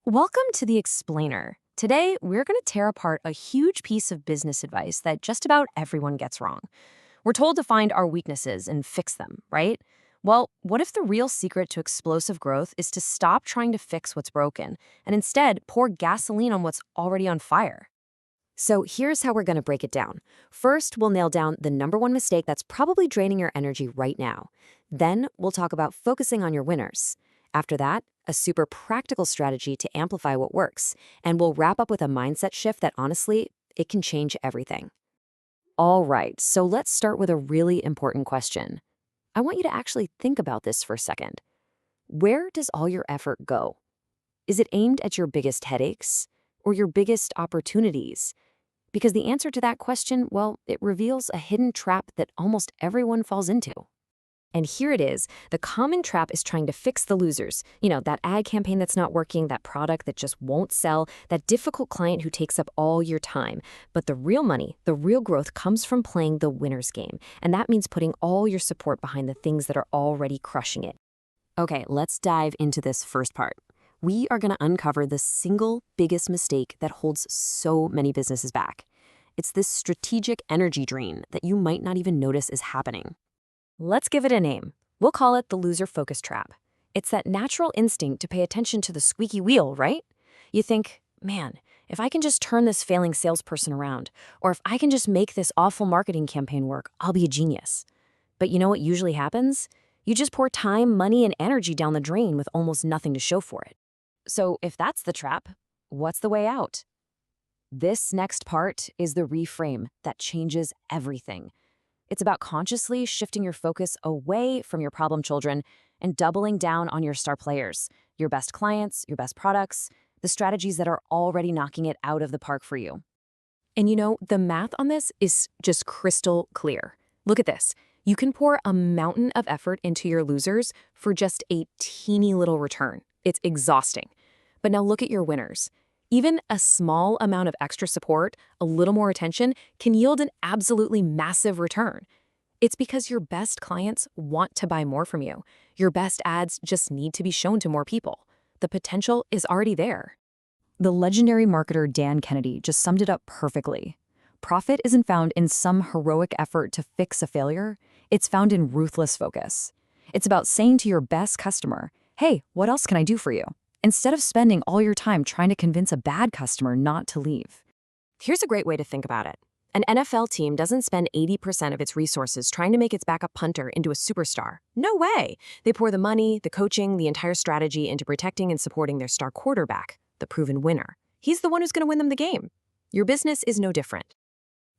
Welcome to The Explainer. Today, we're going to tear apart a huge piece of business advice that just about everyone gets wrong. We're told to find our weaknesses and fix them, right? Well, what if the real secret to explosive growth is to stop trying to fix what's broken and instead pour gasoline on what's already on fire? So here's how we're going to break it down. First, we'll nail down the number one mistake that's probably draining your energy right now. Then, we'll talk about focusing on your winners. After that, a super practical strategy to amplify what works. And we'll wrap up with a mindset shift that honestly, it can change everything. All right, so let's start with a really important question. I want you to actually think about this for a second. Where does all your effort go? Is it aimed at your biggest headaches or your biggest opportunities? Because the answer to that question, well, it reveals a hidden trap that almost everyone falls into. And here it is. The common trap is trying to fix the losers. That ad campaign that's not working, that product that just won't sell, that difficult client who takes up all your time. But the real money, the real growth comes from playing the winner's game. And that means putting all your support behind the things that are already crushing it. Okay, let's dive into this first part. We are going to uncover the single biggest mistake that holds so many businesses back. It's this strategic energy drain that you might not even notice is happening. Let's give it a name. We'll call it the loser focus trap. It's that natural instinct to pay attention to the squeaky wheel, right? You think, man, if I can just turn this failing salesperson around, or if I can just make this awful marketing campaign work, I'll be a genius. But you know what usually happens? You just pour time, money, and energy down the drain with almost nothing to show for it. So if that's the trap, what's the way out? This next part is the reframe that changes everything. It's about consciously shifting your focus away from your problem children and doubling down on your star players, your best clients, your best products, the strategies that are already knocking it out of the park for you. And the math on this is just crystal clear. Look at this. You can pour a mountain of effort into your losers for just a teeny little return. It's exhausting. But now look at your winners. Even a small amount of extra support, a little more attention, can yield an absolutely massive return. It's because your best clients want to buy more from you. Your best ads just need to be shown to more people. The potential is already there. The legendary marketer Dan Kennedy just summed it up perfectly. Profit isn't found in some heroic effort to fix a failure. It's found in ruthless focus. It's about saying to your best customer, hey, what else can I do for you? Instead of spending all your time trying to convince a bad customer not to leave. Here's a great way to think about it. An NFL team doesn't spend 80% of its resources trying to make its backup punter into a superstar. No way! They pour the money, the coaching, the entire strategy into protecting and supporting their star quarterback, the proven winner. He's the one who's going to win them the game. Your business is no different.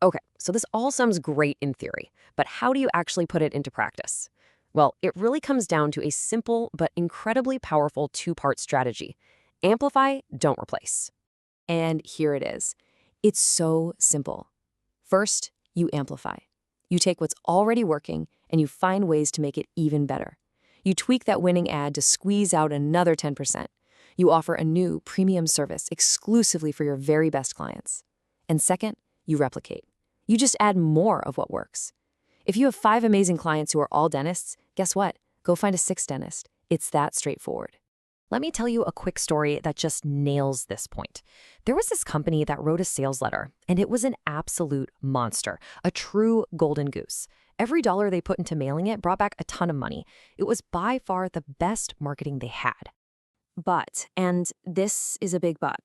Okay, so this all sounds great in theory, but how do you actually put it into practice? Well, it really comes down to a simple but incredibly powerful two-part strategy. Amplify, don't replace. And here it is. It's so simple. First, you amplify. You take what's already working and you find ways to make it even better. You tweak that winning ad to squeeze out another 10%. You offer a new premium service exclusively for your very best clients. And second, you replicate. You just add more of what works. If you have 5 amazing clients who are all dentists, guess what? Go find a 6th dentist. It's that straightforward. Let me tell you a quick story that just nails this point. There was this company that wrote a sales letter, and it was an absolute monster, a true golden goose. Every dollar they put into mailing it brought back a ton of money. It was by far the best marketing they had. But, and this is a big but,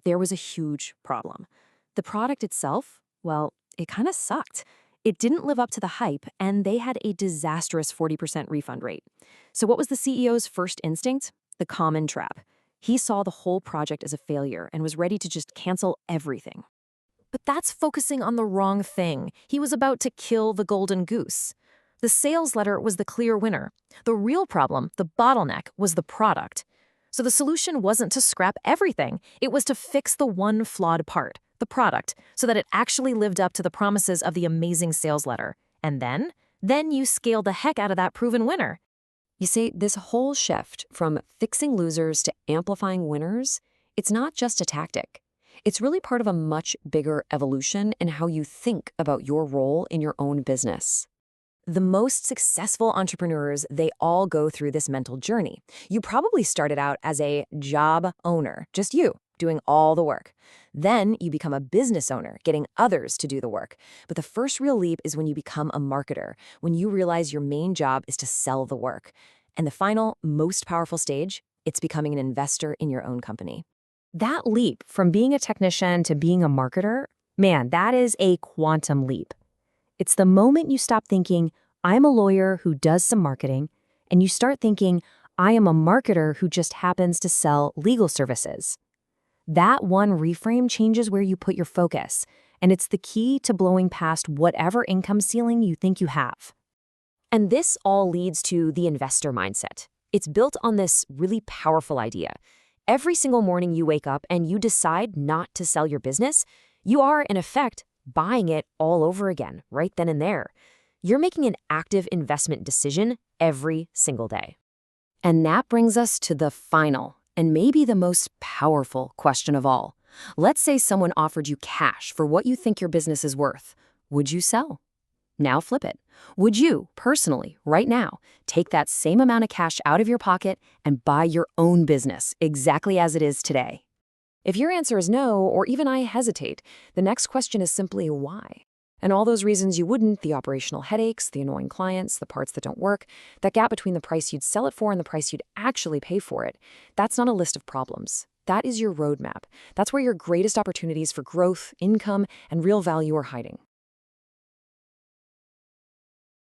there was a huge problem. The product itself, well, it kind of sucked. It didn't live up to the hype, and they had a disastrous 40% refund rate. So what was the CEO's first instinct? The common trap. He saw the whole project as a failure and was ready to just cancel everything. But that's focusing on the wrong thing. He was about to kill the golden goose. The sales letter was the clear winner. The real problem, the bottleneck, was the product. So the solution wasn't to scrap everything. It was to fix the one flawed part, the product, so that it actually lived up to the promises of the amazing sales letter. And then you scale the heck out of that proven winner. You see, this whole shift from fixing losers to amplifying winners, it's not just a tactic. It's really part of a much bigger evolution in how you think about your role in your own business. The most successful entrepreneurs, they all go through this mental journey. You probably started out as a job owner, just you, doing all the work. Then you become a business owner, getting others to do the work. But the first real leap is when you become a marketer, when you realize your main job is to sell the work. And the final, most powerful stage, it's becoming an investor in your own company. That leap from being a technician to being a marketer, man, that is a quantum leap. It's the moment you stop thinking, I'm a lawyer who does some marketing, and you start thinking, I am a marketer who just happens to sell legal services. That one reframe changes where you put your focus, and it's the key to blowing past whatever income ceiling you think you have. And this all leads to the investor mindset. It's built on this really powerful idea. Every single morning you wake up and you decide not to sell your business, you are, in effect, buying it all over again, right then and there. You're making an active investment decision every single day. And that brings us to the final, and maybe the most powerful question of all. Let's say someone offered you cash for what you think your business is worth. Would you sell? Now flip it. Would you, personally, right now, take that same amount of cash out of your pocket and buy your own business exactly as it is today? If your answer is no, or even I hesitate, the next question is simply why? And all those reasons you wouldn't, the operational headaches, the annoying clients, the parts that don't work, that gap between the price you'd sell it for and the price you'd actually pay for it, that's not a list of problems. That is your roadmap. That's where your greatest opportunities for growth, income, and real value are hiding.